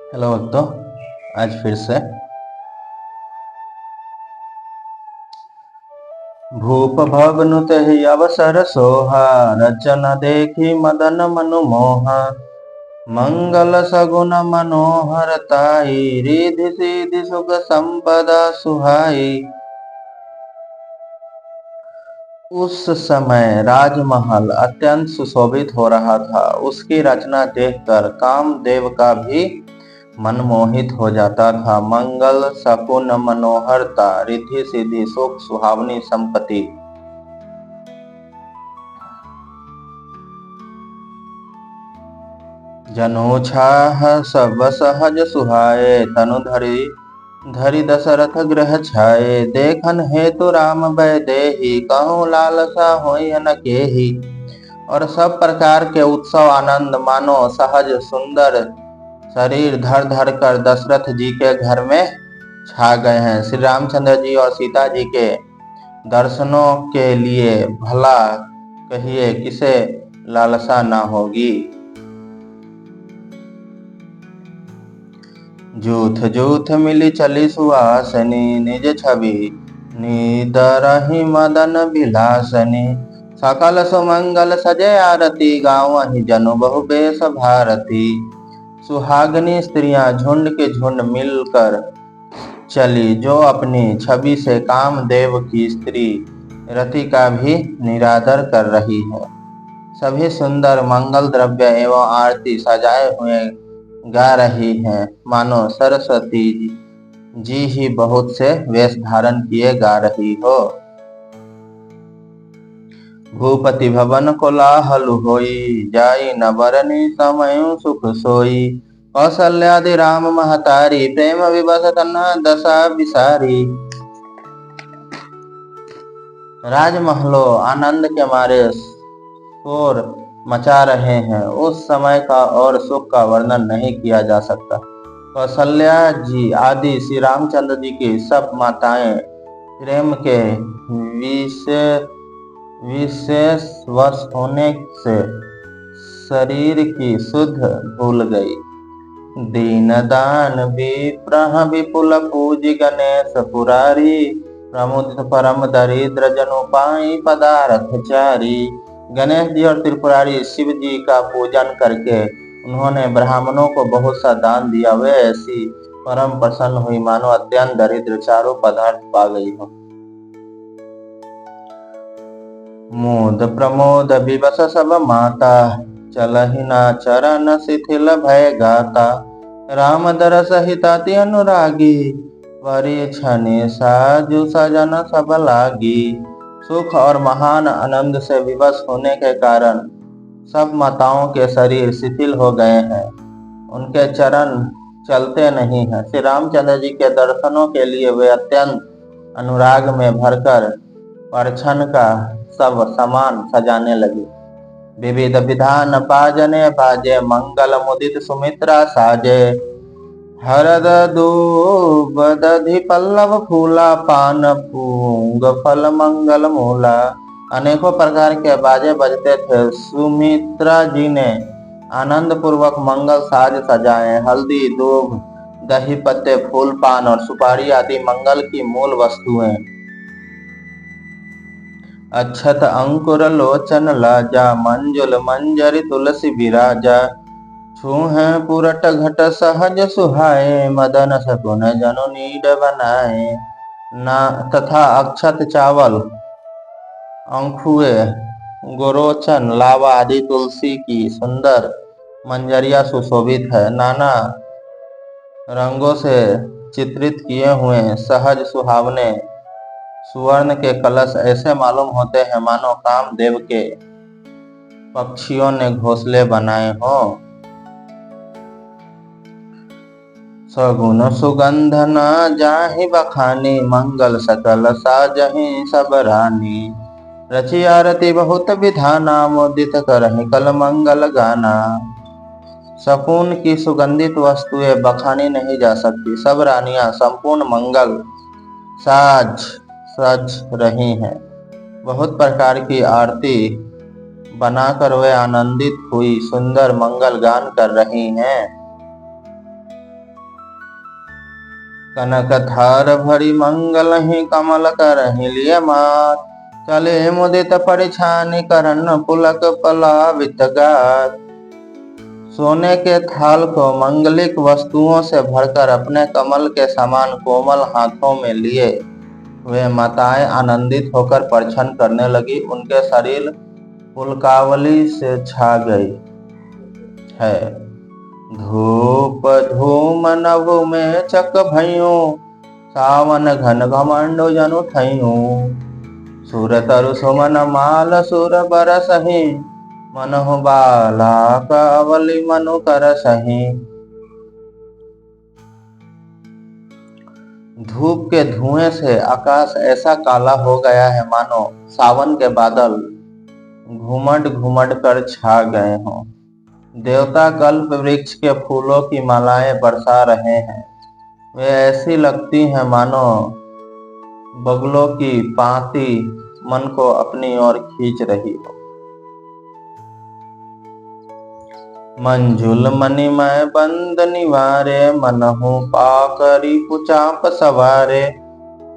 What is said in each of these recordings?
Hello भक्तों, आज फिर से भूप भवनुत ही अवसर सोहा, रचना देखी मदन मनु मोहा। मंगल सगुन मनोहर ताई, रिधि सिधि सुख संपदा सुहाई। उस समय राजमहल अत्यंत सुशोभित हो रहा था। उसकी रचना देखकर कामदेव का भी मन मोहित हो जाता था। मंगल शकुन मनोहरता, रिद्धि सिद्धि सुख सुहावनी संपत्ति। जनोछाह सब सहज सुहाए, तनु धरि धरि दशरथ गृह छाए। देखन हेतु राम वैदेही, कहूँ लालसा होई न केही। और सब प्रकार के उत्सव आनंद मानो सहज सुंदर शरीर धर धर कर दशरथ जी के घर में छा गए हैं। श्री रामचंद्र जी और सीता जी के दर्शनों के लिए भला कहिए किसे लालसा ना होगी। जूथ जूथ मिली चली सुहासनी, निज छवि निदरहि मदन विलासनी। सकल सुमंगल सजे आरती, गावहि जनु बहु बेश भारती। सुहागनी स्त्रियां झुंड के झुंड मिलकर चली, जो अपनी छवि से कामदेव की स्त्री रति का भी निरादर कर रही है। सभी सुंदर मंगल द्रव्य एवं आरती सजाए हुए गा रही हैं, मानो सरस्वती जी ही बहुत से वेश धारण किए गा रही हो। भूपति भवन कोलाहल होई, जाई न बरनी समय सुख सोई। कौशल्यादि राम महतारी, प्रेम विवश तन्हा दशा विसारी। राजमहलों आनंद के मारे शोर मचा रहे हैं। उस समय का और सुख का वर्णन नहीं किया जा सकता। कौशल्या जी आदि श्री रामचंद्र जी की सब माताएं प्रेम के विशेष वश होने से शरीर की शुद्ध भूल गई। दीन दान विप्रह विपुल पूज गणेश पुरारी, प्रमुदित परम दरिद्र जनु पाई पदारथ चारी। गणेश जी और त्रिपुरारी शिव जी का पूजन करके उन्होंने ब्राह्मणों को बहुत सा दान दिया। वे ऐसी परम प्रसन्न हुई मानो अत्यंत दरिद्र चारों पदार्थ पा गई हो। मोद प्रमोद विवश सब माता, चलहि ना चरण शिथिल भय गाता। राम दरस हिताति अनुरागी, परिछनि साजु सजन सब लागी। सुख और महान आनंद से विवश होने के कारण सब माताओं के शरीर शिथिल हो गए हैं, उनके चरण चलते नहीं हैं। श्री रामचंद्र जी के दर्शनों के लिए वे अत्यंत अनुराग में भरकर परछन का सब सामान सजाने लगे। विविध विधान पाजने बाजे, मंगल मुदित सुमित्रा साजे। हरद दूब दधि पल्लव फूला, पान पूंग फल मंगल मूला। अनेकों प्रकार के बाजे बजते थे। सुमित्रा जी ने आनंद पूर्वक मंगल साज सजाए। हल्दी दूब दही पत्ते फूल पान और सुपारी आदि मंगल की मूल वस्तुएं। अक्षत अंकुर लोचन लाजा, मंजुल मंजरी तुलसी विराजा। छूहे पुरट घट सहज सुहाए, मदन सकुन जनु नीड बनाए। ना तथा अक्षत चावल अंखुए गोरोचन लावा आदि तुलसी की सुंदर मंजरिया सुशोभित है। नाना रंगों से चित्रित किए हुए सहज सुहावने सुवर्ण के कलश ऐसे मालूम होते हैं मानो कामदेव के पक्षियों ने घोंसले बनाए हों। सगुन सुगंध न जाहि बखानी, मंगल सकल साजहि सब रानी। रचि आरती बहुत विधाना, मुदित करहि कल मंगल गाना। शकुन की सुगंधित वस्तुएं बखानी नहीं जा सकती। सब रानियां संपूर्ण मंगल साज सज रही हैं। बहुत प्रकार की आरती बनाकर वे आनंदित हुई सुंदर मंगल गान कर रही हैं। कनक थार भरी मंगल ही कमल करहि लिय मात। चले मुदित परिछानि करन पुलक पलावित गात। सोने के थाल को मंगलिक वस्तुओं से भरकर अपने कमल के समान कोमल हाथों में लिए वे माताएं आनंदित होकर परछन करने लगी। उनके शरीर पुलकावली से छा गई है। धूप धूम नभ में चक भइयों, सावन घन घमंडो जनु ठइयों। सुर तरु सुमन माल सुर बरसहि, मनहु बाला कावली मनु करसहि। धूप के धुएं से आकाश ऐसा काला हो गया है मानो सावन के बादल घुमड़ घुमड़ कर छा गए हों। देवता कल्प वृक्ष के फूलों की मालाएं बरसा रहे हैं। वे ऐसी लगती हैं मानो बगलों की पांति मन को अपनी ओर खींच रही हो। मंजुल मणिमय बंद निवारे, मनहु पाकरी कुचाप सवारे।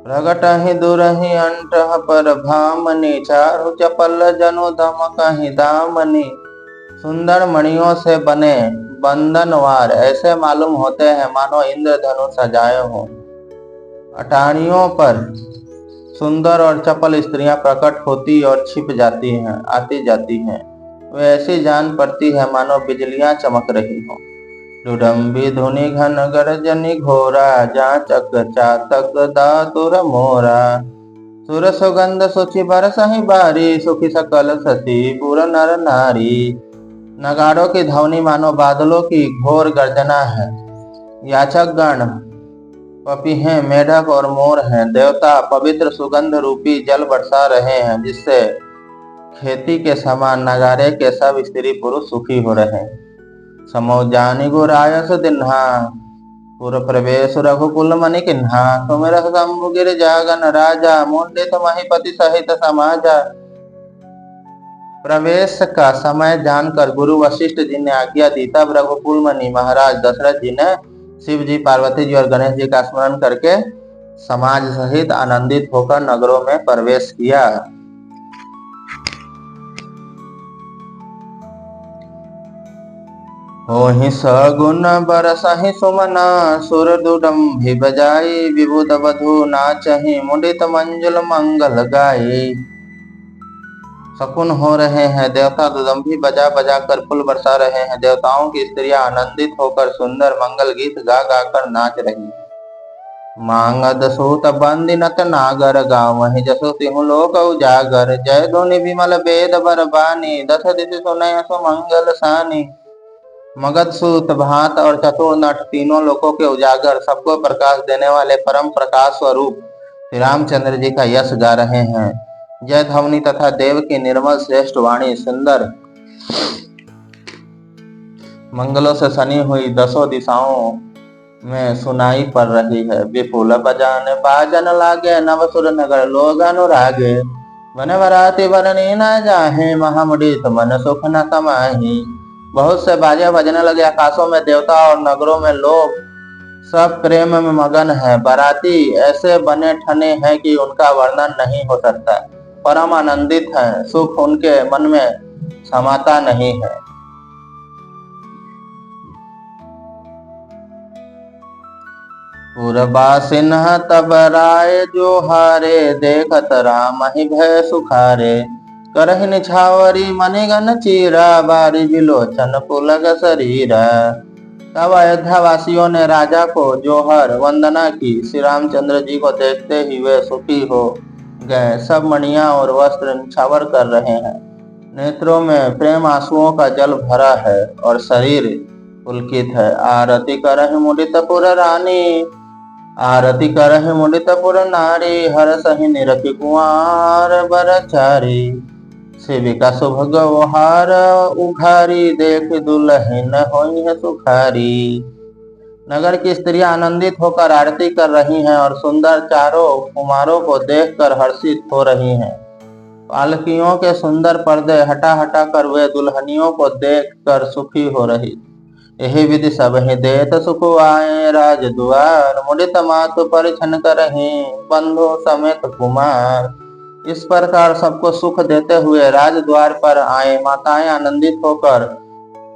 प्रगटहि दुरहि अंटह पर भामनी, चारु चपल जनु धमकहि दामनी। सुंदर मणियों से बने बंधनवार ऐसे मालूम होते हैं मानो इंद्रधनुष सजाए हों। अटारियों पर सुंदर और चपल स्त्रियां प्रकट होती और छिप जाती हैं, आती जाती हैं। वे ऐसी जान पड़ती है मानो बिजलियां चमक रही हों। डुडम्बी धुनि घन गर्जनि घोरा, जाचक चातक दातुर मोरा। सुर सुगंध सुचि बरसहि बारी, सुखी सकल सती पुर नर नारी। नगाड़ों की ध्वनि मानो बादलों की घोर गर्जना है। याचक गण पपीहे, मेढक और मोर हैं। देवता पवित्र सुगंध रूपी जल बरसा रहे हैं, जिससे खेती के समान नगारे के सब स्त्री पुरुष सुखी हो रहे हैं। समो जानी गुरायस दिन्हा, पुर प्रवेश रघुकुल मणि किन्हा। सुमिर शंभु गिर जागन राजा, मुंडित महीपति सहित समाजा। प्रवेश का समय जानकर गुरु वशिष्ठ जी ने आज्ञा दी। तब रघुकुल मणि महाराज दशरथ जी ने शिव जी, पार्वती जी और गणेश जी का स्मरण करके समाज सहित आनंदित होकर नगरों में प्रवेश किया। होहि सगुन बरसहि सुमना, सुर दुडम्भी बजाई। विबुध वधु नाचहि, मुंडित मंजुल मंगल गाई। शकुन हो रहे हैं, देवता दुदम्भी बजा बजा कर फूल बरसा रहे हैं। देवताओं की स्त्रियां आनंदित होकर सुंदर मंगल गीत गा गा कर नाच रही हैं। मांगद सूत बंदी नत नागर, गावहि जसु तिहु लोक उजागर। जय धुनि विमल वेद बरबानी, दस दिशि सुनय सुमंगल सानी। मगध सूत, भात और चतुर नट तीनों लोकों के उजागर, सबको प्रकाश देने वाले परम प्रकाश स्वरूप श्री रामचंद्र जी का यश गा रहे हैं। जय ध्वनि तथा देव की निर्मल श्रेष्ठ वाणी सुंदर मंगलों से सनी हुई दसों दिशाओं में सुनाई पड़ रही है। विपुल बजाने बाजन लागे, नव सुर नगर लोग अनुरागे। वन वराती वरनी न जाहे, महामुडित मन सुख न समाही। बहुत से बाजे बजने लगे। आकाशों में देवता और नगरों में लोग सब प्रेम में मगन है। बाराती ऐसे बने ठने हैं कि उनका वर्णन नहीं हो सकता। परम आनंदित हैं, सुख उनके मन में समाता नहीं है। पुरबासिन्ह तब राय जो हारे, देखत राम ही भय सुखारे। करहि निछावरी मणिगन चीरा, बारी बिलोचन पुलक शरीरा। तब अयोध्या वासियों ने राजा को जोहर वंदना की। श्री रामचंद्र जी को देखते ही वे सुखी हो गए। सब मणियां और वस्त्र निछावर कर रहे हैं। नेत्रों में प्रेम आंसुओं का जल भरा है और शरीर पुलकित है। आरती करहि मुदित पुर रानी, आरती करहि मुदित पुर नारी। हरसहि निरखि कुंवर बरचारी, सेविका सुभग ओहार उघारी। देख दुल्हन होई है सुखारी। नगर की स्त्रियां आनंदित होकर आरती कर रही हैं और सुंदर चारों कुमारों को देखकर हर्षित हो रही हैं। पालकियों के सुंदर पर्दे हटा हटा कर वे दुल्हनियों को देखकर सुखी हो रही। यही विधि सब ही देत सुख आए राज दुआर, मुदित मातु परिछन करहि बंधु समेत कुमार। इस प्रकार सबको सुख देते हुए राजद्वार पर आए माताएं आनंदित होकर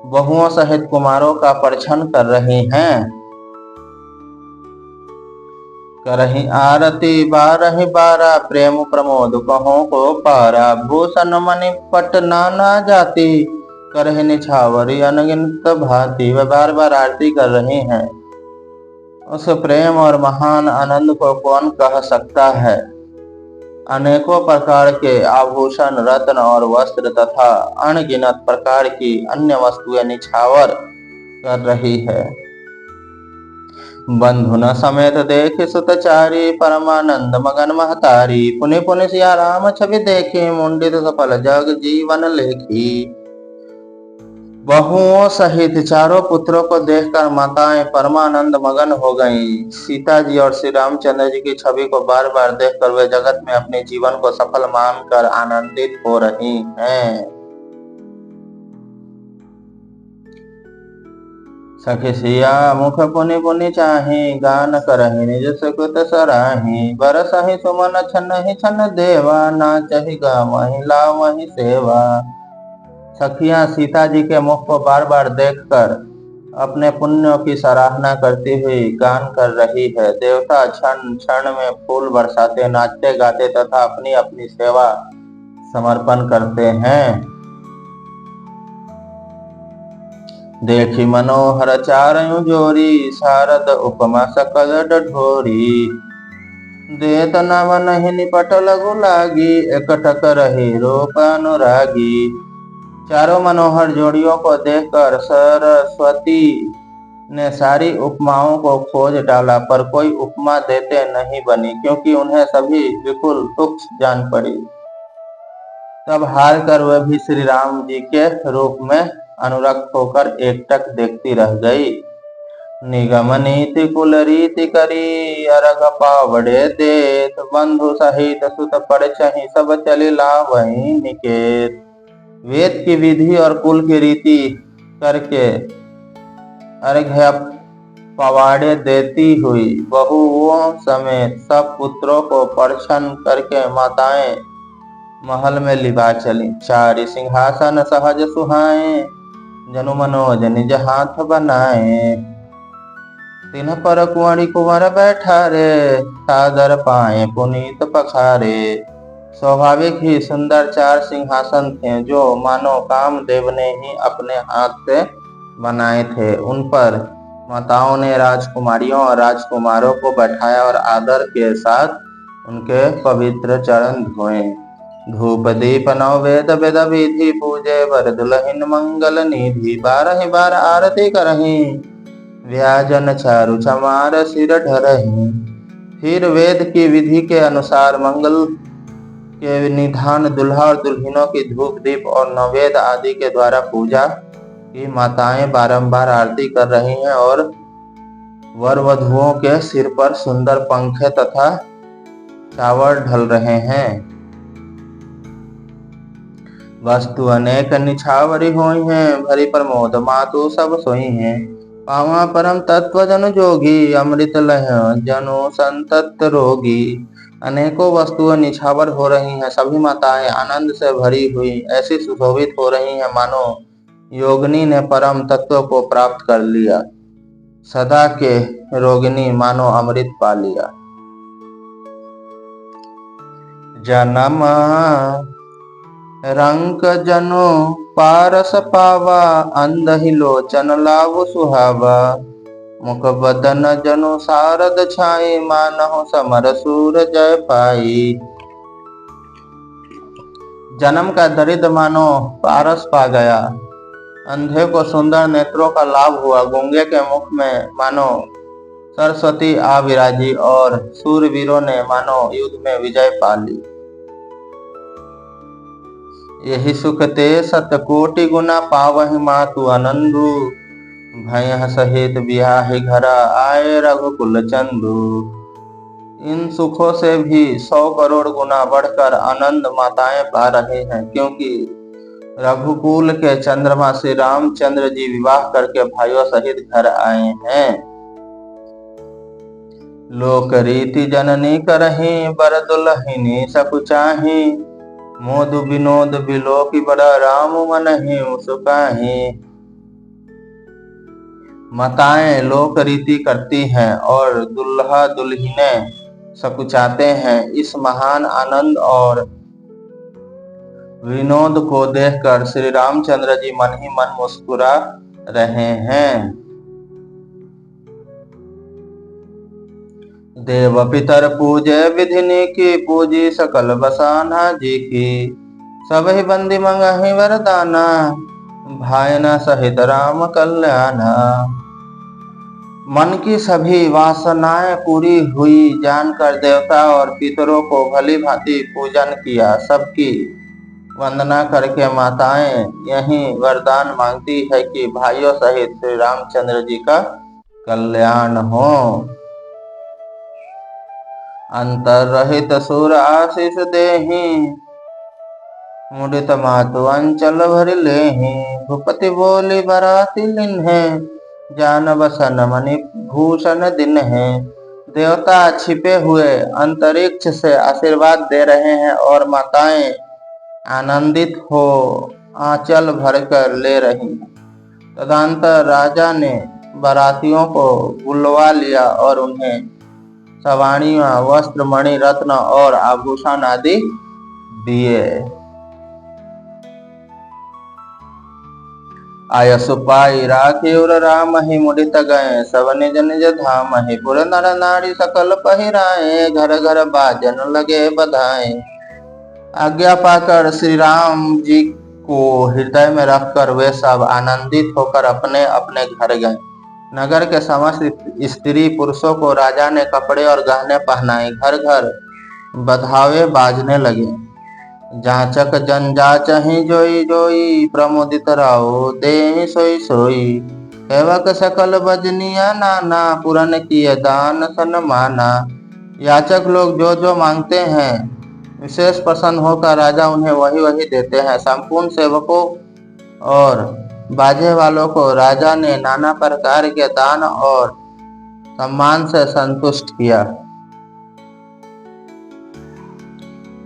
बहुओं सहित कुमारों का परिछन कर रही हैं। करही आरती बारह बारा, प्रेम प्रमोद कहो को पारा। भूषण मणि पट नाना जाति, करही निछावरी अनगिनत भांति। वे बार बार आरती कर रही हैं। उस प्रेम और महान आनंद को कौन कह सकता है। अनेकों प्रकार के आभूषण रत्न और वस्त्र तथा अनगिनत प्रकार की अन्य वस्तुएं निछावर कर रही है। बंधु न समेत देख सुतचारी, परमानंद मगन महतारी। पुनि पुनि सिया राम छवि देखी, मुंडित सफल जग जीवन लेखी। बहुओं सहित चारों पुत्रों को देखकर माताएं परमानंद मगन हो गईं। सीता जी और श्री रामचंद्र जी की छवि को बार बार देखकर वे जगत में अपने जीवन को सफल मानकर आनंदित हो रही हैं। सखी सिया मुख पुनि पुनि चाही, गान करहि निज सुकृत सराही। बरसहि सुमन छनहि छन देवा, नाचहि गावहि लावहि सेवा। सखियां सीता जी के मुख को बार बार देखकर अपने पुण्यों की सराहना करती हुई गान कर रही है। देवता क्षण क्षण में फूल बरसाते, नाचते गाते तथा अपनी अपनी सेवा समर्पण करते हैं। देखी मनोहर चारयु जोरी, शारद उपमा सकल डढोरी। देत नव नहीं निपट लघु लागी, एकटक रही रूप अनुरागी। चारों मनोहर जोड़ियों को देखकर सरस्वती ने सारी उपमाओं को खोज डाला, पर कोई उपमा देते नहीं बनी, क्योंकि उन्हें सभी विपुल तुच्छ जान पड़ी। तब हार कर वह भी श्री राम जी के रूप में अनुरक्त होकर एकटक देखती रह गई। निगम नीति कुल रीति करी, अरग पावड़े देत। बंधु सहित सुत परिछहि, सब चली लावहीं निकेत। वेद की विधि और कुल की रीति करके अर्घ्य पवाड़े देती हुई बहुओं समेत सब पुत्रों को परिछन करके माताएं महल में लिबा चली। चारि सिंहासन सहज सुहाए, जनु मनोज निज हाथ बनाए। तिन्ह पर कुंवरी कुंवर बैठा रे, सादर पाए पुनीत पखारे। स्वाभाविक ही सुंदर चार सिंहासन थे, जो मानो कामदेव ने ही अपने हाथ से बनाए थे। उन पर माताओं ने राजकुमारियों और राजकुमारों को बैठाया और आदर के साथ उनके पवित्र चरण धोए। धूप दीप नववेद वेद विधि, पूजे वर दुलहिन मंगल निधि। बारह बार आरती करही, व्याजन चारु चमार सिर ढरही। फिर वेद की विधि के अनुसार मंगल के निधान दुल्हा और दुल्हनों की धूप दीप और नवेद आदि के द्वारा पूजा की माताएं बारंबार आरती कर रही हैं और वर वधुओं के सिर पर सुंदर पंखे तथा चावल ढल रहे हैं। वस्तु अनेक निछावरी होई हैं, भरी प्रमोद मातु सब सोई हैं। पावा परम तत्व जन जोगी, अमृत लह जनु संतत रोगी। अनेकों वस्तुएं निछावर हो रही हैं, सभी माताएं आनंद से भरी हुई ऐसी सुशोभित हो रही हैं मानो योगिनी ने परम तत्व को प्राप्त कर लिया, सदा के रोगिणी मानो अमृत पा लिया। जन्म रंक जनो पारस पावा, अंधहि लोचन लाव सुहावा। मुख बदन जनु शारद छाई, मानहु समर सूर जय पाई। जन्म का दरिद्र मानो पारस पा गया, अंधे को सुंदर नेत्रों का लाभ हुआ, गूंगे के मुख में मानो सरस्वती आ विराजी और सूरवीरों ने मानो युद्ध में विजय पा ली। यही सुख ते सतकोटि गुना, पावहि मातु आनंदु। भय सहित बियाहि घरा, आए रघुकुल चंदु। इन सुखों से भी 100 करोड़ गुना बढ़कर आनंद माताएं पा रहे हैं, क्योंकि रघुकुल के चंद्रमा श्री रामचंद्र जी विवाह करके भाइयों सहित घर आए हैं। लोक रीति जननी करही बर दुलहिनी सकुचाही, मोदु विनोद बिलोकी बड़ा राम मनहि मुस्काही। माताएं लोक रीति करती हैं और दुल्हा दुल्हनें सकुचाते हैं। इस महान आनंद और विनोद को देखकर श्री रामचंद्र जी मन ही मन मुस्कुरा रहे हैं। देव पितर पूजे विधिनी की, पूजी सकल बसाना जी की। सबहि बंदी मंगहि वरदाना, भायना सहित राम कल्याणा। मन की सभी वासनाएं पूरी हुई जानकर देवता और पितरों को भली भांति पूजन किया। सबकी वंदना करके माताएं यही वरदान मांगती है कि भाइयों सहित श्री रामचंद्र जी का कल्याण हो। अंतर रहित सुर आशीष देहि, मुदित मातु अंचल भर लेहि। भूपति बोली बराती लिन्हे, जान बसन मणि भूषण दिन है। देवता छिपे हुए अंतरिक्ष से आशीर्वाद दे रहे हैं और माताएं आनंदित हो आंचल भरकर ले रही हैं। तदंतर राजा ने बारातियों को बुलवा लिया और उन्हें सवाणियां, वस्त्र, मणि, रत्न और आभूषण आदि दिए। आयसु पाई राखी उर राम ही, मुदित गए सब निज निज धाम ही। पुर नर नारी सकल पहिराए, घर घर बाजन लगे बधाए। आज्ञा पाकर श्री राम जी को हृदय में रखकर वे सब आनंदित होकर अपने अपने घर गए। नगर के समस्त स्त्री पुरुषों को राजा ने कपड़े और गहने पहनाए। घर घर बधावे बाजने लगे। जाचक जन जाचहि जोई जोई, प्रमोदित राओ दे सोई सोई। सेवक सकल बजनिया नाना, पूरन किए दान सन्माना। याचक लोग जो जो मांगते हैं विशेष प्रसन्न होकर राजा उन्हें वही वही देते हैं। संपूर्ण सेवकों और बाजे वालों को राजा ने नाना प्रकार के दान और सम्मान से संतुष्ट किया।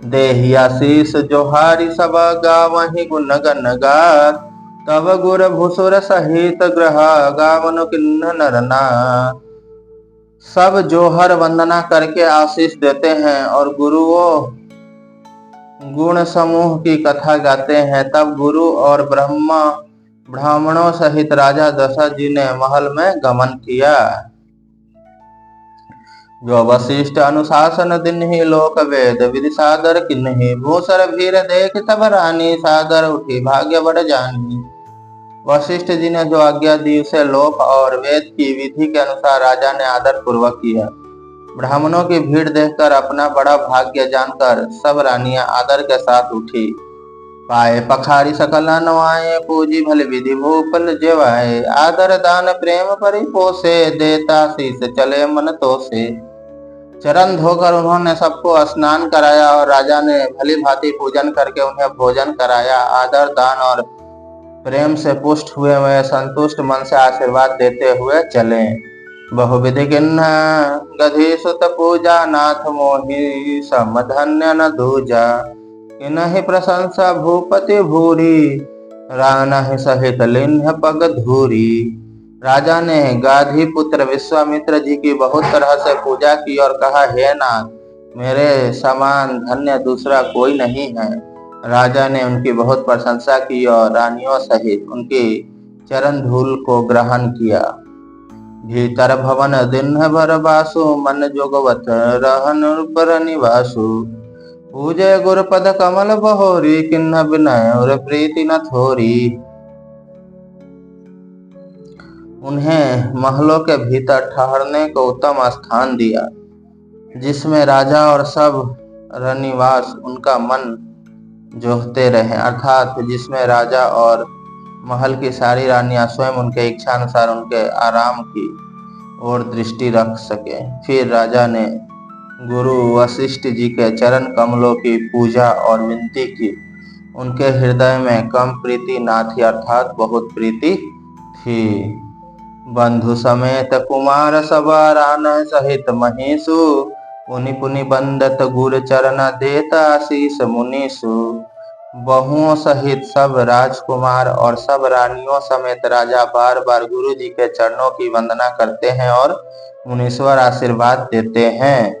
देहि आशीष जोहारी सब गावहि गुण गण गात, तब गुर भूसुर सहित ग्रह गावन किन्न नर नाथ। सब जोहर वंदना करके आशीष देते हैं और गुरुओं गुण समूह की कथा गाते हैं। तब गुरु और ब्राह्मणों सहित राजा दशरथ जी ने महल में गमन किया। जो वशिष्ठ अनुशासन दिन ही, लोक वेद विधि सादर किन्ही। भूसर भीर देख तब रानी, सादर उठी भाग्य बढ़ जानी। वशिष्ठ जी ने जो आज्ञा दी उसे लोक और वेद की विधि के अनुसार राजा ने आदर पूर्वक किया। ब्राह्मणों की भीड़ देखकर अपना बड़ा भाग्य जानकर सब रानियां आदर के साथ उठी। पाए पखारी सकल नवाए, पूजी भले विधि भूपल जेवाए। आदर दान प्रेम परिपोषे, देता शीस चले मन तोषे। चरण धोकर उन्होंने सबको स्नान कराया और राजा ने भली भांति पूजन करके उन्हें भोजन कराया। आदर दान और प्रेम से पुष्ट हुए वे संतुष्ट मन से आशीर्वाद देते हुए चले। बहुविधि किन्ह गधी सुत पूजा, नाथ मोहि सम धन्य न दूजा। किन्हि प्रशंसा भूपति भूरी, रानहि सहित लिन्ह पग धूरी। राजा ने गाधी पुत्र विश्वामित्र जी की बहुत तरह से पूजा की और कहा, हे नाथ, मेरे समान धन्य दूसरा कोई नहीं है। राजा ने उनकी बहुत प्रशंसा की और रानियों सहित उनकी चरण धूल को ग्रहण किया। भीतर भवन दिन भर बासु, मन जोगवत रहन पर निवासु। पूजे गुरुपद कमल बहोरी, किन्ह विनय और प्रीति न थोरी। उन्हें महलों के भीतर ठहरने को उत्तम स्थान दिया, जिसमें राजा और सब रनिवास उनका मन जोहते रहे, अर्थात जिसमें राजा और महल की सारी रानियां स्वयं उनके इच्छा अनुसार उनके आराम की ओर दृष्टि रख सके। फिर राजा ने गुरु वशिष्ठ जी के चरण कमलों की पूजा और विनती की उनके हृदय में कम प्रीति ना थी, अर्थात बहुत प्रीति थी। बंधु समेत कुमार सवारान सहित महीसु, पुनि पुनि बंदत गुर चरण देता आशीष मुनीसु। बहुओं सहित सब राजकुमार और सब रानियों समेत राजा बार बार गुरु जी के चरणों की वंदना करते हैं और मुनीश्वर आशीर्वाद देते हैं।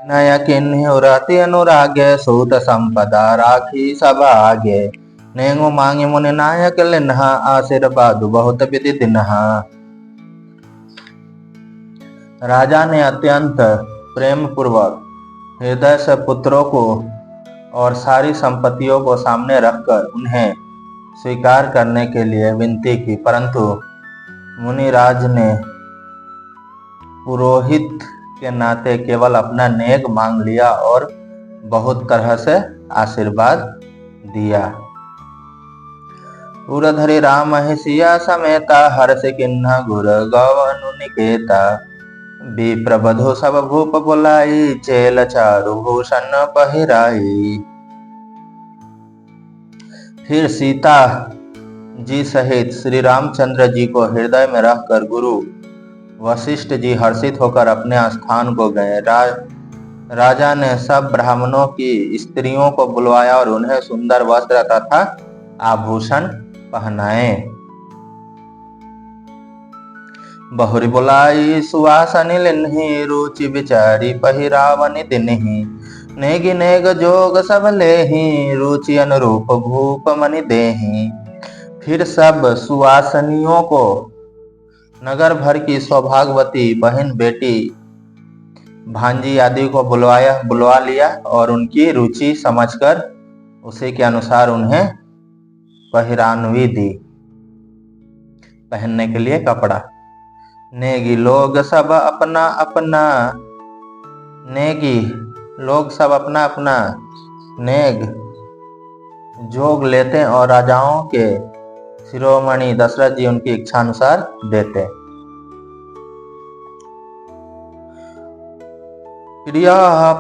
नया किन्हीं राति अनुराग्य सूत संपदा राखी सब आगे, नेंगो मांगे मुनि नायक लिन्हा आशीर्वाद बहुत विधि दिन्हा। राजा ने अत्यंत प्रेम पूर्वक हृदय से पुत्रों को और सारी संपत्तियों को सामने रखकर उन्हें स्वीकार करने के लिए विनती की, परंतु मुनिराज ने पुरोहित के नाते केवल अपना नेक मांग लिया और बहुत तरह से आशीर्वाद दिया। उरधरि राम सिया समेता, हर्ष किन्हा गुर गवनु निकेता। विप्रबधु सब भूप बुलाई, चेल चारु भूषण पहिराई। फिर सीता जी सहित श्री रामचंद्र जी को हृदय में रखकर गुरु वशिष्ठ जी हर्षित होकर अपने स्थान को गए। राजा ने सब ब्राह्मणों की स्त्रियों को बुलवाया और उन्हें सुंदर वस्त्र तथा आभूषण पहनाए। बहुरी बुलाई सुवासनि लिन्हि, रुचि विचारी पहिरावनि दिन्हि। नेगि नेग जोग सब लेहि, रुचि अनुरूप भूप मनि देहि। फिर सब सुवासनियों को नगर भर की सौभाग्यवती बहन बेटी भांजी आदि को बुलवा लिया और उनकी रुचि समझकर उसी के अनुसार उन्हें पहिरानवी दी, पहनने के लिए कपड़ा। नेगी लोग सब अपना अपना, नेगी लोग सब अपना अपना नेग जोग लेते और राजाओं के शिरोमणि दशरथ जी उनकी इच्छा अनुसार देते। प्रिय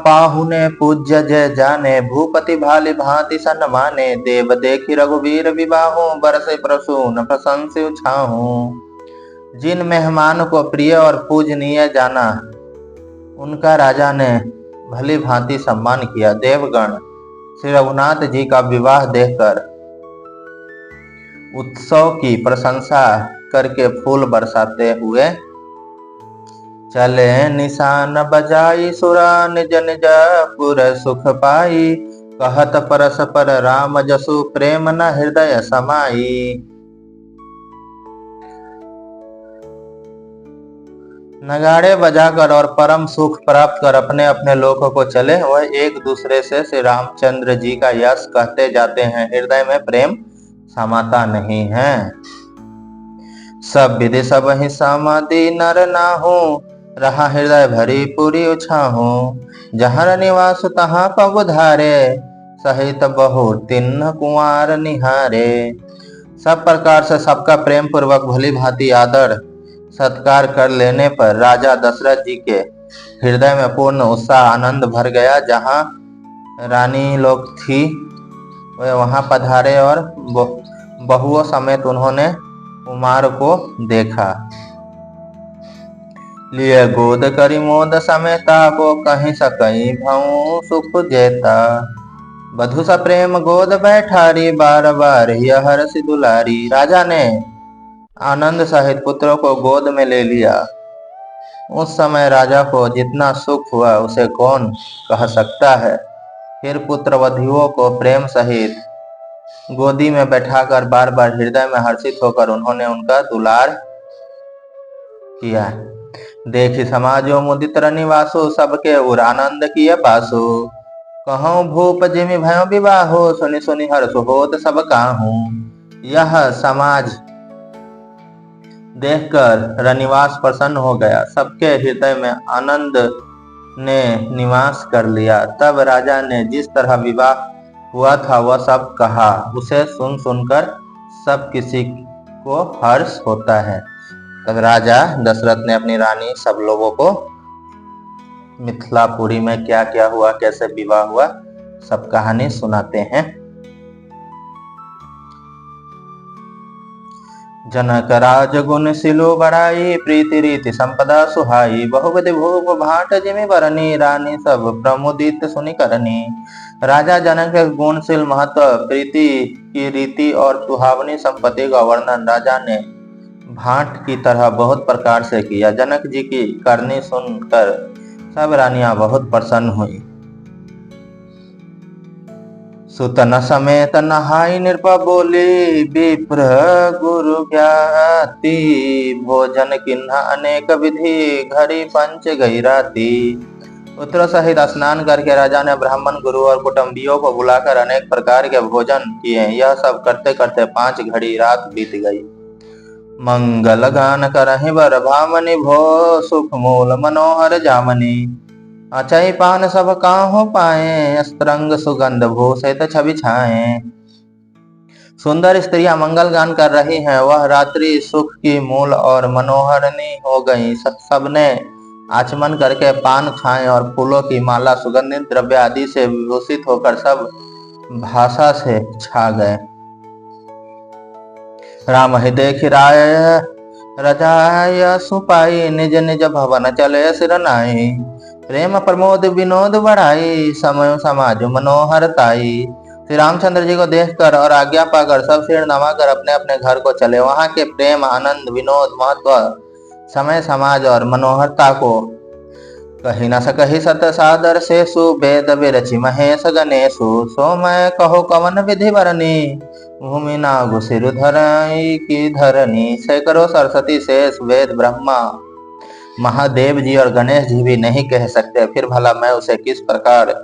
पाहुने पूज्य जय जाने, भूपति भालि भांति सन्माने। देव देखी रघुवीर विवाहु, बरसे प्रसून प्रशंसि उछाहू। जिन मेहमान को प्रिय और पूजनीय जाना, उनका राजा ने भली भांति सम्मान किया। देवगण श्री रघुनाथ जी का विवाह देखकर उत्सव की प्रशंसा करके फूल बरसाते हुए चले। निशान बजाई सुरा निज निज पुर सुख पाई, कहत परस्पर राम जसु प्रेम न हृदय समाई। नगाड़े बजाकर और परम सुख प्राप्त कर अपने अपने लोक को चले। वह एक दूसरे से श्री रामचंद्र जी का यश कहते जाते हैं, हृदय में प्रेम समाता नहीं है। सब विधि सब ही समाधि नर नाहू, रहा हृदय भरी पूरी उछाहू। जहाँ निवास तहाँ पग धारे, सहित बहु तिन्ह कुंवर निहारे। सब प्रकार से सबका प्रेम पूर्वक भली भांति आदर सत्कार कर लेने पर राजा दशरथ जी के हृदय में पूर्ण उत्साह आनंद भर गया। जहाँ रानी लोग थी वे वहां पधारे और बहुओं समेत उन्होंने कुमार को देखा। लिए गोद करी मोद समेता, को कहीं सकई भऊ सुख जेता। बधु सा प्रेम गोद बैठारी, बार बार यह हर्षि दुलारी। राजा ने आनंद सहित पुत्रों को गोद में ले लिया। उस समय राजा को जितना सुख हुआ उसे कौन कह सकता है। फिर पुत्र वधुओं को प्रेम सहित गोदी में बैठाकर बार बार हृदय में हर्षित होकर उन्होंने उनका दुलार किया। देखी समाजो मुदित निवासो, सबके उर आनंद किए पासो। कहूँ भूप जिमि भयो विवाहो, सुनि सुनि हर्ष होत सब काहू। यह समाज देखकर रनिवास प्रसन्न हो गया, सबके हृदय में आनंद ने निवास कर लिया। तब राजा ने जिस तरह विवाह हुआ था वह सब कहा। उसे सुन सुनकर सब किसी को हर्ष होता है। तब राजा दशरथ ने अपनी रानी सब लोगों को मिथिलापुरी में क्या क्या हुआ, कैसे विवाह हुआ, सब कहानी सुनाते हैं। जनक राज गुण सिलो बड़ाई, प्रीति रीति संपदा सुहाई, बहुविधि भूप भाट जिमि बरनी, रानी सब प्रमुदित सुनि करनी। राजा जनक के गुणशील महत्व, प्रीति की रीति और सुहावनी संपत्ति का वर्णन राजा ने भाट की तरह बहुत प्रकार से किया। जनक जी की करनी सुनकर सब रानियां बहुत प्रसन्न हुई। सुतन समेत नहाई नृप बोली, विप्र गुरु ज्ञाति, भोजन किन्हा अनेक विधि, घड़ी पंच गई राती। पुत्र सहित स्नान करके राजा ने ब्राह्मण, गुरु और कुटुंबियों को बुलाकर अनेक प्रकार के भोजन किए। यह सब करते करते 5 घड़ी रात बीत गई। मंगल गान करहि बर भामनि, भो सुख मूल मनोहर जामनी। अचई पान सब काहू पाए, अस्त्रंग सुगंध भूषित छवि छाए। सुंदर स्त्रियां मंगल गान कर रही हैं, वह रात्रि सुख की मूल और मनोहरनी हो गई। सबने आचमन करके पान खाएं और फूलों की माला, सुगंधित द्रव्य आदि से विभूषित होकर सब भाषा से छा गए। राम ही देख राय रजाय सुपाई, निज निज भवन चले सिर नाई। प्रेम प्रमोद विनोद बढ़ाई, समय समाज मनोहरताई। श्री रामचंद्र जी को देखकर और आज्ञा पाकर सब सिर नवाकर अपने अपने घर को चले। वहां के प्रेम, आनंद, विनोद, महत्व, समय, समाज और मनोहरता को कही न सकहि सत सादर से सु। वेद विरचि महेश गणेशु, सो मैं कहो कवन विधि बरनी। भूमि नागु सिर धरई की धरनी, सैकड़ों सरस्वती शेष वेद ब्रह्मा महादेव जी और गणेश जी भी नहीं कह सकते, फिर भला मैं उसे किस प्रकार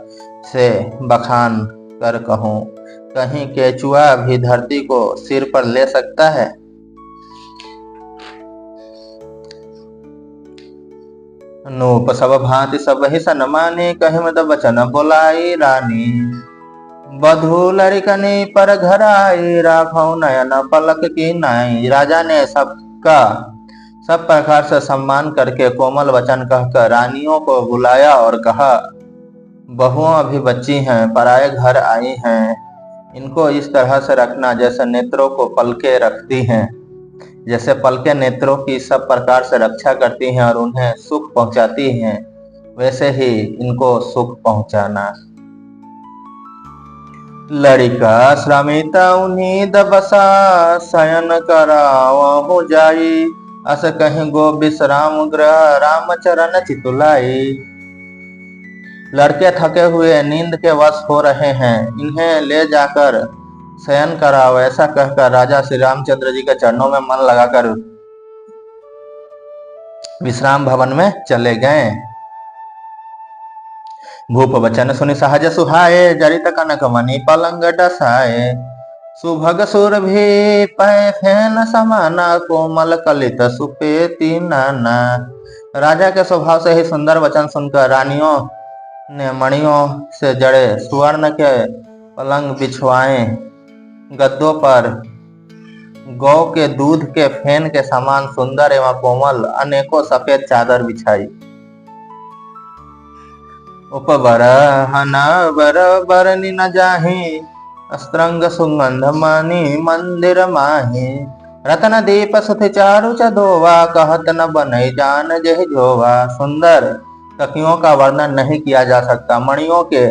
से बखान कर कहूँ। कहीं केचुआ भी धरती को सिर पर ले सकता है। नूप सब भांति सब ही सन्मानी, कहीं मत बचन बोलाई रानी। बधू लड़कनी पर घर आई, राखौ नयन पलक की नाई। राजा ने सबका सब प्रकार से सम्मान करके कोमल वचन कहकर रानियों को बुलाया और कहा, बहुओं अभी बच्ची हैं, पराये घर आई हैं, इनको इस तरह से रखना जैसे नेत्रों को पलके रखती हैं। जैसे पलके नेत्रों की सब प्रकार से रक्षा करती हैं और उन्हें सुख पहुंचाती हैं, वैसे ही इनको सुख पहुंचाना। लड़िका श्रमित उन्हीं दबसा, शयन करावहु जाई। अस कहीं गो विश्राम ग्रह, राम चरण चितुलाई। लड़के थके हुए नींद के वश हो रहे हैं, इन्हें ले जाकर शयन कराओ, ऐसा कहकर राजा श्री रामचंद्र जी के चरणों में मन लगाकर विश्राम भवन में चले गए। भूप वचन सुनि सहज सुहाए, जरित कनक मणि पलंग डसाए। सुभग सुर भी पै फैन समाना, कोमल कलित सुपेति नाना। राजा के स्वभाव से ही सुंदर वचन सुनकर रानियों ने मणियों से जड़े स्वर्ण के पलंग बिछवाए, गद्दों पर गौ के दूध के फेन के समान सुंदर एवं कोमल अनेकों सफेद चादर बिछाई। उपवर बर बरनी न जाही, अस्त्रंग सुगंध मणि मंदिर माही। रतन दीप सुथ चारु चदोवा, कहत न बनई जान जह जोवा। सुंदर तकियों का वर्णन नहीं किया जा सकता। मणियों के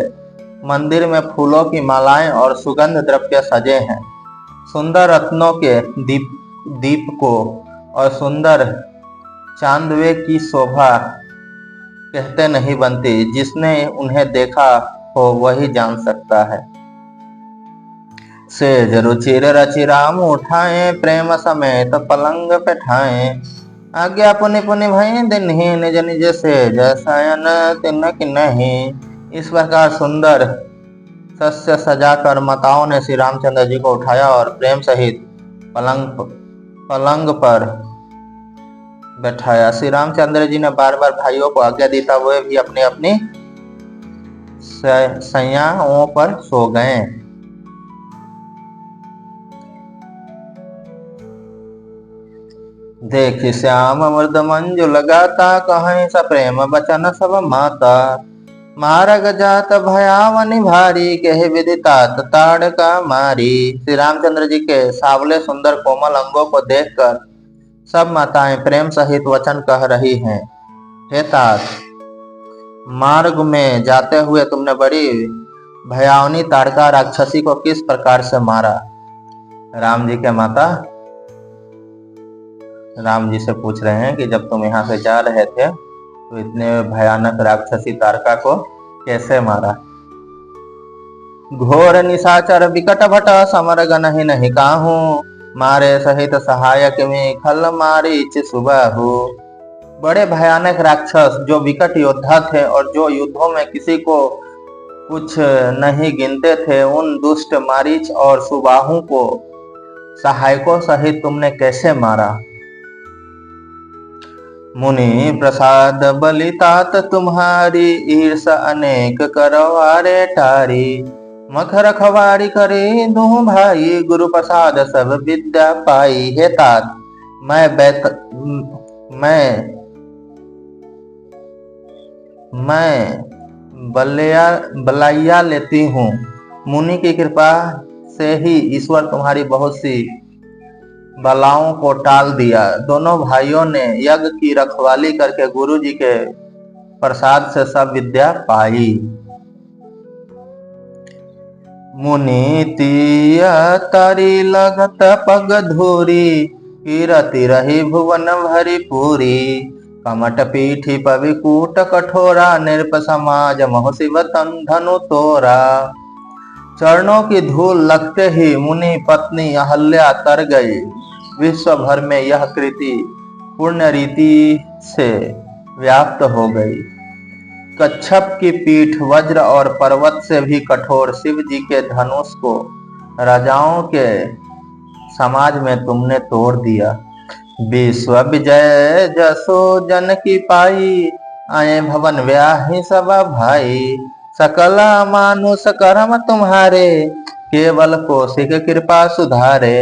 मंदिर में फूलों की मालाएं और सुगंध द्रव्य सजे हैं। सुंदर रत्नों के दीप को और सुंदर चांदवे की शोभा कहते नहीं बनती, जिसने उन्हें देखा हो वही जान सकता है। सेज रुचिर रचि राम उठाए, प्रेम समेत पलंग बैठाए। आज्ञा पुनि पुनि भई दिन्हि, निज निज सेज शयन तिनक नहीं। इस प्रकार सुंदर सस्य सजाकर माताओं ने श्री रामचंद्र जी को उठाया और प्रेम सहित पलंग पर बैठाया। श्री रामचंद्र जी ने बार बार भाइयों को आज्ञा देता हुए भी अपनी अपनी शैयाओं पर सो गए। देखि श्याम मृद मंजु लगाता, कहीं स प्रेम बचन सब माता। मारग जात भयावनि भारी, कहे विदितात ताड़का मारी। श्री रामचंद्र जी के सावले सुंदर कोमल अंगों को देखकर सब माताएं प्रेम सहित वचन कह रही हैं। हे तात, मार्ग में जाते हुए तुमने बड़ी भयावनी ताड़का राक्षसी को किस प्रकार से मारा। राम जी के माता राम जी से पूछ रहे हैं कि जब तुम यहाँ से जा रहे थे तो इतने भयानक राक्षसी ताड़का को कैसे मारा। घोर निशाचर विकट भट, समर गनहि नहीं काहू। मारे सहित सहायक में खल मारीच सुबाहु। बड़े भयानक राक्षस जो विकट योद्धा थे और जो युद्धों में किसी को कुछ नहीं गिनते थे, उन दुष्ट मारीच और सुबाहु को सहायकों सहित तुमने कैसे मारा। मुनि प्रसाद बलितात तुम्हारी, ईर्ष अनेक करवारे टारी। मख रखवारी करे दो भाई, गुरु प्रसाद सब विद्या पाई। हे तात, मैं बलैया लेती हूँ। मुनि की कृपा से ही ईश्वर तुम्हारी बहुत सी बलाओं को टाल दिया। दोनों भाइयों ने यज्ञ की रखवाली करके गुरु जी के प्रसाद से सब विद्या पाई। मुनि तीय तरी लगत पग धूरी, कीरति रही भुवन भरी पूरी। कमट पीठी पविकूट कठोरा, नृप समाज महु शिव धनु तोरा। चरणों की धूल लगते ही मुनि पत्नी अहल्या तर गई। विश्व भर में यह कृति पुण्य रीति से व्याप्त हो गई। कच्छप की पीठ वज्र और पर्वत से भी कठोर शिव जी के धनुष को राजाओं के समाज में तुमने तोड़ दिया। विश्व विजय जसो जन की पाई, आए भवन व्याही सब भाई। सकल मानुष कर्म तुम्हारे, केवल कौशिक कृपा सुधारे।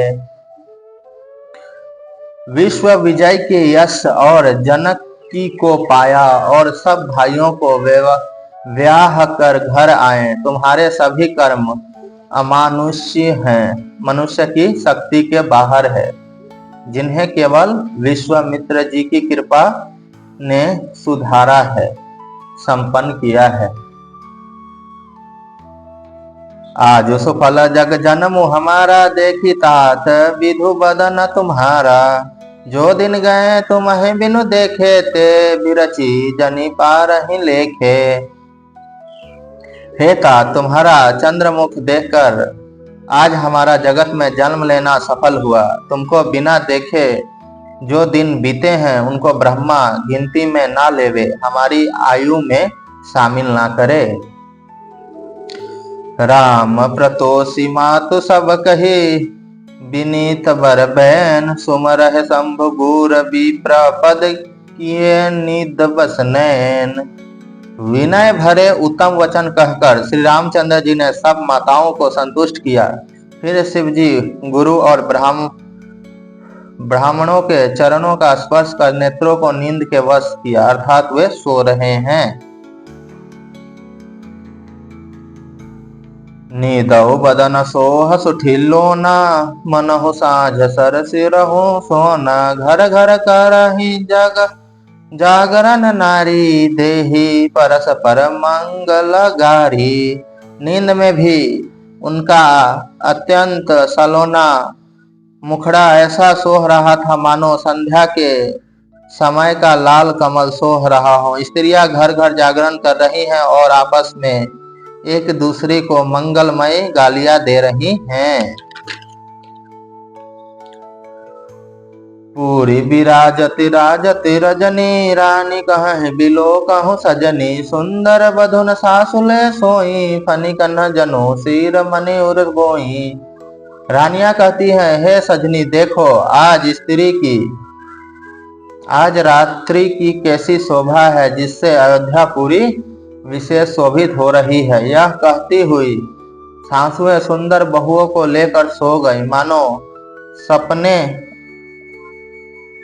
विश्व विजय के यश और जनक की को पाया और सब भाइयों को व्याह कर घर आए। तुम्हारे सभी कर्म अमानुष्य हैं, मनुष्य की शक्ति के बाहर है, जिन्हें केवल विश्वामित्र जी की कृपा ने सुधारा है, संपन्न किया है। आज सुफल जग जन्म हमारा, देखी तात विधु बदन तुम्हारा। जो दिन गए तुम्हें बिनु देखे, ते बिरची जनी पारहि लेखे। हे तात, तुम्हारा चंद्रमुख देखकर आज हमारा जगत में जन्म लेना सफल हुआ। तुमको बिना देखे जो दिन बीते हैं उनको ब्रह्मा गिनती में ना लेवे, हमारी आयु में शामिल ना करे। राम प्रतोषी मातु सब कहे, विनीत बर बैन सुमरह शंभु गुर विप्र पद किए निद बसनैन। विनय भरे उत्तम वचन कहकर श्री रामचंद्र जी ने सब माताओं को संतुष्ट किया। फिर शिव जी गुरु और ब्राह्मणों के चरणों का स्पर्श कर नेत्रों को नींद के वश किया, अर्थात वे सो रहे हैं। नीदौ बदन सोह सुठिलोना, मनहु साझ सर सिरहु सोना। घर घर करहि जागरण नारी, देहि परस्पर मंगल गारी। नींद में भी उनका अत्यंत सलोना मुखड़ा ऐसा सोह रहा था मानो संध्या के समय का लाल कमल सोह रहा हो। स्त्रियां घर घर जागरण कर रही हैं और आपस में एक दूसरे को मंगलमय गालियां दे रही हैं। पूरी विराजति राजति रजनी, रानी कहे बिलो कहूँ सजनी। सुंदर बधुन सासुले सोई, फनी कन्ह जनो सिर मनि उर गोई। रानियां कहती हैं, हे सजनी देखो आज रात्रि की कैसी शोभा है, जिससे अयोध्या पूरी विशेष शोभित हो रही है। यह कहती हुई सासुएं सुंदर बहुओं को लेकर सो गई, मानो सपने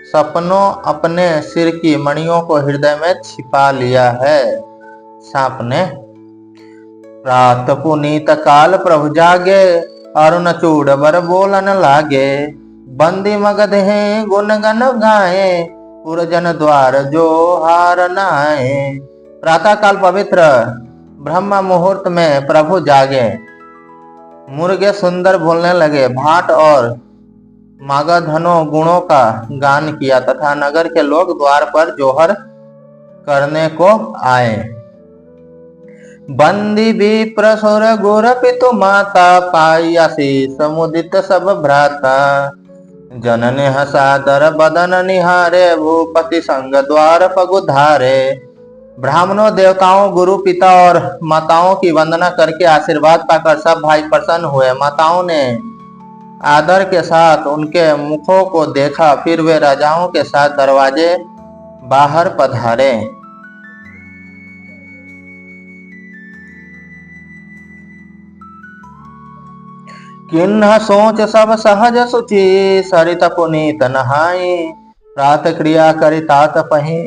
सपनों अपने सिर की मणियों को हृदय में छिपा लिया है। सांप ने प्रात पुनीत काल प्रभु जागे, अरुण चूड़ बर बोलन लागे। बंदी मगध है गुण गन गाए, पुरजन द्वार जो हार नाए। प्रातः काल पवित्र ब्रह्म मुहूर्त में प्रभु जागे, मुर्गे सुंदर बोलने लगे, भाट और मगधनों गुणों का गान किया तथा नगर के लोग द्वार पर जोहर करने को आए। बंदी विप्र सुर गुर पितु माता, पायासी समुदित सब भ्राता। जनने हसादर बदन निहारे, भूपति संग द्वार पगुधारे। ब्राह्मणों, देवताओं, गुरु, पिता और माताओं की वंदना करके आशीर्वाद पाकर सब भाई प्रसन्न हुए। माताओं ने आदर के साथ उनके मुखों को देखा, फिर वे राजाओं के साथ दरवाजे बाहर पधारे। किन्ह सोच सब सहज सुचि, सरित पुनीत नहाई। प्रात क्रिया करि तात पही,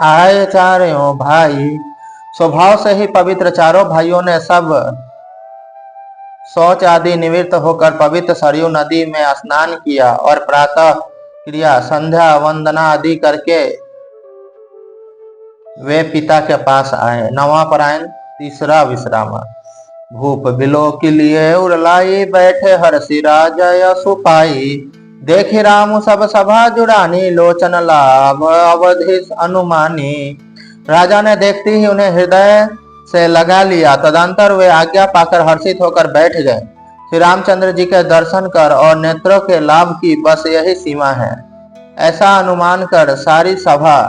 आए चारों भाई। स्वभाव से ही पवित्र चारों भाइयों ने सब शौच आदि निवृत्त होकर पवित्र सरयू नदी में स्नान किया और प्रातः क्रिया, संध्या वंदना आदि करके वे पिता के पास आए। नवा परायण तीसरा विश्राम। भूप बिलो के लिए उड़लाई, बैठे हर्षि राजा सुपाई। देखी राम सब सभा जुड़ानी, लोचन लाभ अवधि अनुमानी। राजा ने देखते ही उन्हें हृदय से लगा लिया। तदंतर वे आज्ञा पाकर हर्षित होकर बैठ गए। श्री रामचंद्र जी के दर्शन कर और नेत्रों के लाभ की बस यही सीमा है, ऐसा अनुमान कर सारी सभा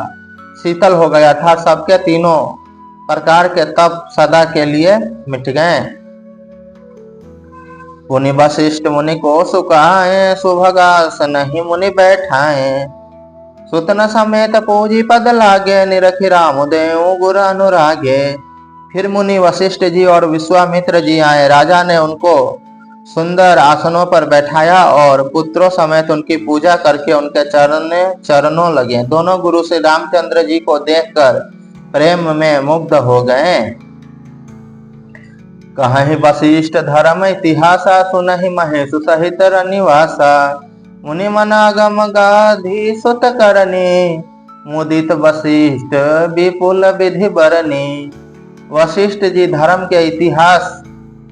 शीतल हो गया था। सबके तीनों प्रकार के तप सदा के लिए मिट गए। पुनि वशिष्ठ मुनि को सुखाए, सुभगास नहीं मुनि बैठाए। सुतन समेत पूजी पद लागे, निरखि राम देव गुर अनुरागे। फिर मुनि वशिष्ठ जी और विश्वामित्र जी आए। राजा ने उनको सुंदर आसनों पर बैठाया और पुत्रों समेत उनकी पूजा करके उनके चरणों लगे। दोनों गुरु श्री रामचंद्र जी को देखकर प्रेम में मुग्ध हो गए। कहीं वशिष्ठ धर्म इतिहासा, सुनहि महेश सहित रनिवासा। मुनि मनागम गाधी सुत करनी, मुदित वशिष्ठ विपुल विधि बरनी। वशिष्ठ जी धर्म के इतिहास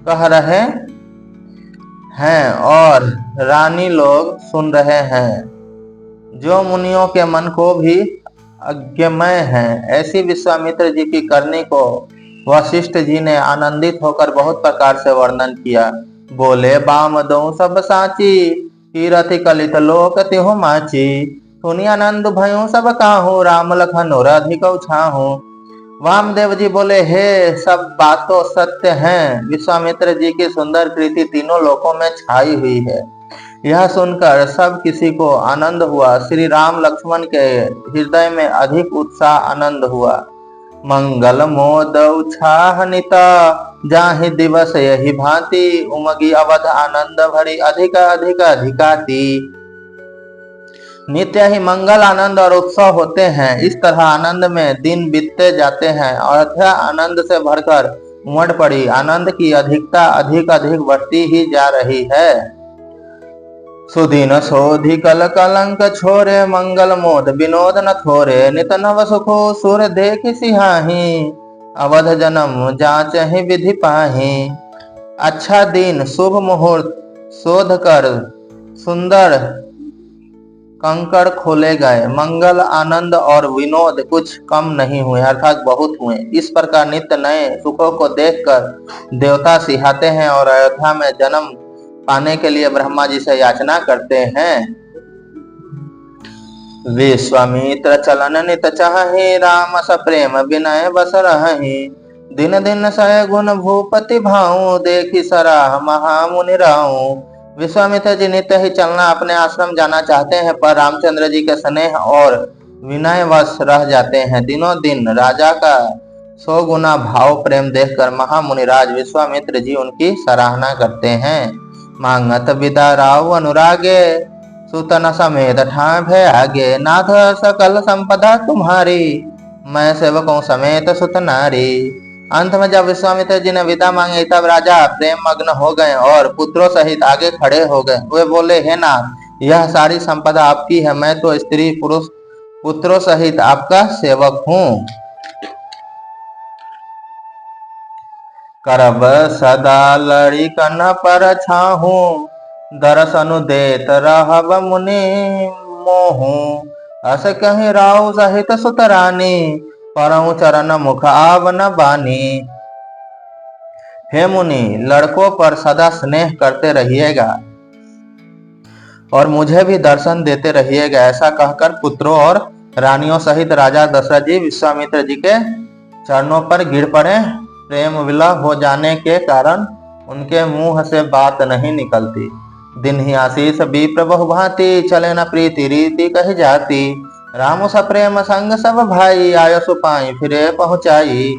कह रहे हैं और रानी लोग सुन रहे हैं, जो मुनियों के मन को भी अज्ञमय है। ऐसी विश्वामित्र जी की करनी को वशिष्ठ जी ने आनंदित होकर बहुत प्रकार से वर्णन किया। बोले, बाम दो सब साची, तीरथि कलित लोक तिहु माची। सुनि आनंद भयु सब काहू, राम लखन और अधिक छाहू। वामदेव जी बोले, हे सब बातों सत्य हैं। विश्वामित्र जी की सुंदर कृति तीनों लोकों में छाई हुई है। यह सुनकर सब किसी को आनंद हुआ। श्री राम लक्ष्मण के हृदय में अधिक उत्साह आनंद हुआ। मंगल मोद उत्साह निता, जाहि दिवस यही भांति। उमगी अवध आनंद भरी, अधिक अधिक अधिकाती। नित्य ही मंगल, आनंद और उत्सव होते हैं। इस तरह आनंद में दिन बीतते जाते हैं। अयोध्या आनंद से भरकर उमड़ पड़ी। आनंद की अधिकता अधिक अधिक बढ़ती ही जा रही है। सुदीन सोधि कल कलंक छोरे, मंगल मोद विनोद न थोरे। नित नव सुखो सुर देख सिहाही, अवध जन्म जाचहि विधि पाही। अच्छा दिन, शुभ मुहूर्त शोध कर सुंदर कंकड़ खोले गए। मंगल, आनंद और विनोद कुछ कम नहीं हुए, अर्थात बहुत हुए। इस प्रकार नित्य नए सुखों को देखकर देवता सिहाते हैं और अयोध्या में जन्म पाने के लिए ब्रह्मा जी से याचना करते हैं। विश्वामित्र चलन नित चाहे, राम स प्रेम विनय बस रहि। दिन दिन सय गुण भूपति भाऊ, देखी सराह महामुनि राऊ। विश्वामित्र जी नित्य ही चलना अपने आश्रम जाना चाहते हैं, पर रामचंद्र जी के स्नेह और विनय वश रह जाते हैं। दिनों दिन राजा का 100 गुना भाव प्रेम देखकर महामुनिराज विश्वामित्र जी उनकी सराहना करते हैं। मांगत विदा राव अनुरागे, सुतन समेत ठाम भय आगे, नाथ सकल संपदा तुम्हारी, मैं सेवकों समेत सुत नारी। अंत में जब विश्वामित्र जी ने विदा मांगी तब राजा प्रेम मग्न हो गए और पुत्रों सहित आगे खड़े हो गए। वे बोले, हे नाथ, यह सारी संपदा आपकी है, मैं तो स्त्री पुरुष पुत्रों सहित आपका सेवक हूँ। करब सदा लड़ी कन पर छाहू, दर्शनु देत रहब मुनि मोहू। अस कहीं राव सहित सुतरानी, परऊ चरण मुख आवन बानी। हे मुनि, लड़कों पर सदा स्नेह करते रहिएगा और मुझे भी दर्शन देते रहिएगा। ऐसा कहकर पुत्रों और रानियों सहित राजा दशरथ जी विश्वामित्र जी के चरणों पर गिर पड़े। प्रेम विलय हो जाने के कारण उनके मुंह से बात नहीं निकलती। दिन ही आशीष विप्र बहु भांति, चले न प्रीति रीति कही जाती। राम सप्रेम संग सब भाई, आयो सुपाई फिरे पहुंचाई।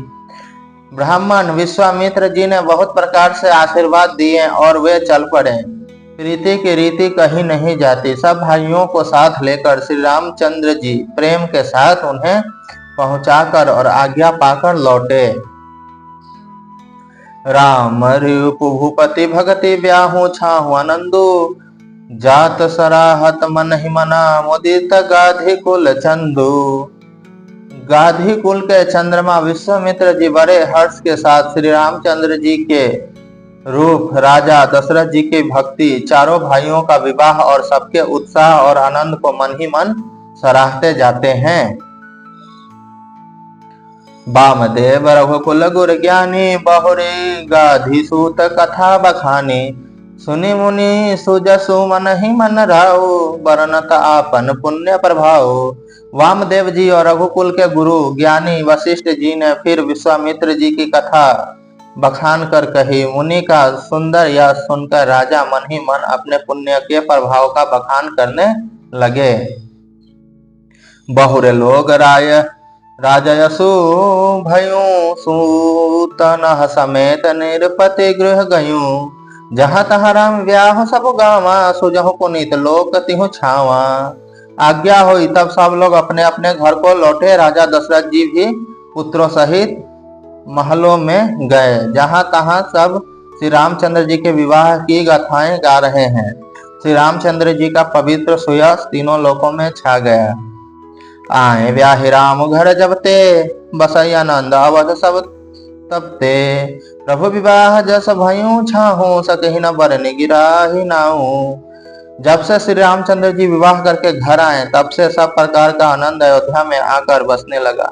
ब्राह्मण विश्वामित्र जी ने बहुत प्रकार से आशीर्वाद दिए और वे चल पड़े। प्रीति की रीति कही नहीं जाती। सब भाइयों को साथ लेकर श्री रामचंद्र जी प्रेम के साथ उन्हें पहुंचाकर और आज्ञा पाकर लौटे। राम रूप भूपति भगति ब्याहु छाहु आनंदो, जात सराहत मन ही मना मुदित गाधी कुल चंदू। गाधी कुल के चंद्रमा विश्वामित्र जी बड़े हर्ष के साथ श्री रामचंद्र जी के रूप, राजा दशरथ जी की भक्ति, चारों भाइयों का विवाह और सबके उत्साह और आनंद को मन ही मन सराहते जाते हैं। वामदेव रघुकुल गुर ज्ञानी, बहुरे गाधी सूत कथा बखानी। सुनि मुनि सुजसु मन ही मन राव, बरनत आपन पुण्य प्रभाव। वामदेव जी और रघुकुल के गुरु ज्ञानी वशिष्ठ जी ने फिर विश्वामित्र जी की कथा बखान कर कही। मुनि का सुंदर यह सुनकर राजा मन ही मन अपने पुण्य के प्रभाव का बखान करने लगे। बहुरे लोग राजयसु भयु, सूतन समेत निरपति गृह गयु। जहाँ तहाँ राम व्याह सब गावा, सुजहु पुनीत लोक तिहु छावा। आज्ञा हुई तब सब लोग अपने अपने घर को लौटे। राजा दशरथ जी भी पुत्रों सहित महलों में गए। जहाँ तहाँ सब श्री रामचंद्र जी के विवाह की गाथाएं गा रहे हैं। श्री रामचंद्र जी का पवित्र सुयश तीनों लोकों में छा गया। आए व्याहि राम घर जब ते, बसई आनंद अवध सब तब ते। प्रभु विवाह जस भयू छाहू, सकहि न बरनि गिराहि नाहू। जब से श्री रामचंद्र जी विवाह करके घर आए तब से सब प्रकार का आनंद अयोध्या में आकर बसने लगा।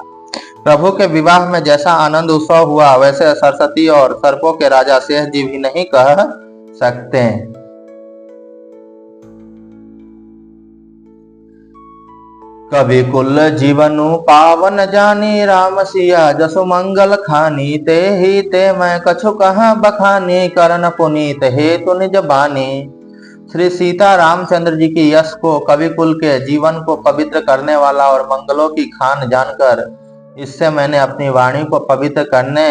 प्रभु के विवाह में जैसा आनंद उत्सव हुआ वैसे सरस्वती और सर्पों के राजा शेष जी भी नहीं कह सकते। कवि कुल जीवनु पावन जानी, राम सिया जसु मंगल खानी। ते ही ते मैं कछु कहाँ बखानी, करन पुनीत हेतु निज बानी। श्री सीता रामचंद्र जी की यश को, कवि कुल के जीवन को पवित्र करने वाला और मंगलों की खान जानकर इससे मैंने अपनी वाणी को पवित्र करने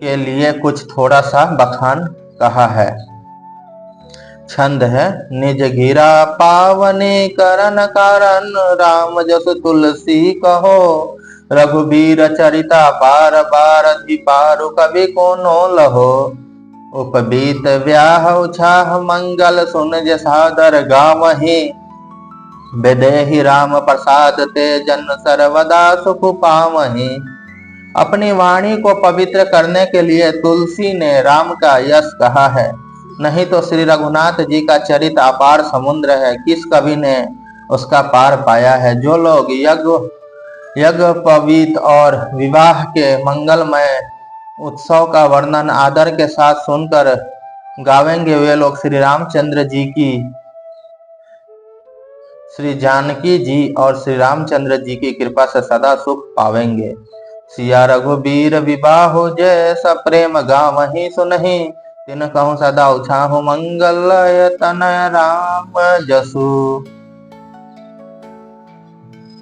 के लिए कुछ थोड़ा सा बखान कहा है। छंद है निज घिरा पावने करन कारण, राम जस तुलसी कहो। रघुबीर चरिता बार बार पारु, कवि को नो लहो। उपबीत व्याह उछाह मंगल, सुन जसादर गावहि। बेदेहि राम प्रसाद ते, जन सर्वदा सुख पावहि। अपनी वाणी को पवित्र करने के लिए तुलसी ने राम का यश कहा है। नहीं तो श्री रघुनाथ जी का चरित अपार समुद्र है, किस कवि ने उसका पार पाया है। जो लोग यज्ञ पवित्र और विवाह के मंगलमय उत्सव का वर्णन आदर के साथ सुनकर गावेंगे वे लोग श्री रामचंद्र जी की, श्री जानकी जी और श्री रामचंद्र जी की कृपा से सदा सुख पावेंगे। सिया रघुबीर विवाह जय, सब प्रेम गावहि सुनहि। तिन कहूँ सदा उछाहु मंगल, तनय राम जसु।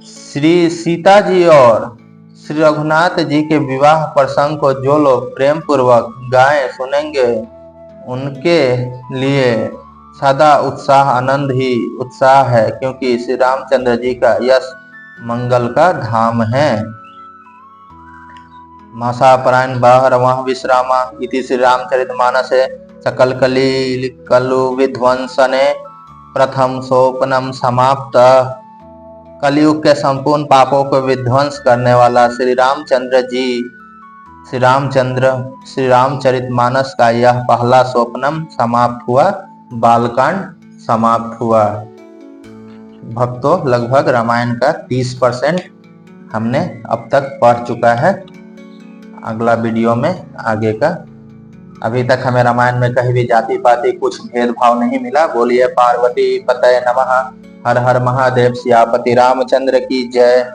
श्री सीता जी और श्री रघुनाथ जी के विवाह प्रसंग को जो लोग प्रेम पूर्वक गाएं सुनेंगे उनके लिए सदा उत्साह आनंद ही उत्साह है, क्योंकि श्री रामचंद्र जी का यश मंगल का धाम है। मासा परायण बाहर वह विश्रामा इति श्री रामचरितमानसे सकल कली कलु विध्वंसने प्रथम सोपनम समाप्त। कलयुग के संपूर्ण पापों को विध्वंस करने वाला श्री रामचंद्र जी, श्री रामचरितमानस का यह पहला सोपनम समाप्त हुआ, बालकांड समाप्त हुआ। भक्तों, लगभग रामायण का 30% हमने अब तक पढ़ चुका है। अगला वीडियो में आगे का। अभी तक हमें रामायण में कहीं भी जाति पाति कुछ भेदभाव नहीं मिला। बोलिए पार्वती पतये नमः। हर हर महादेव। सियापति रामचंद्र की जय।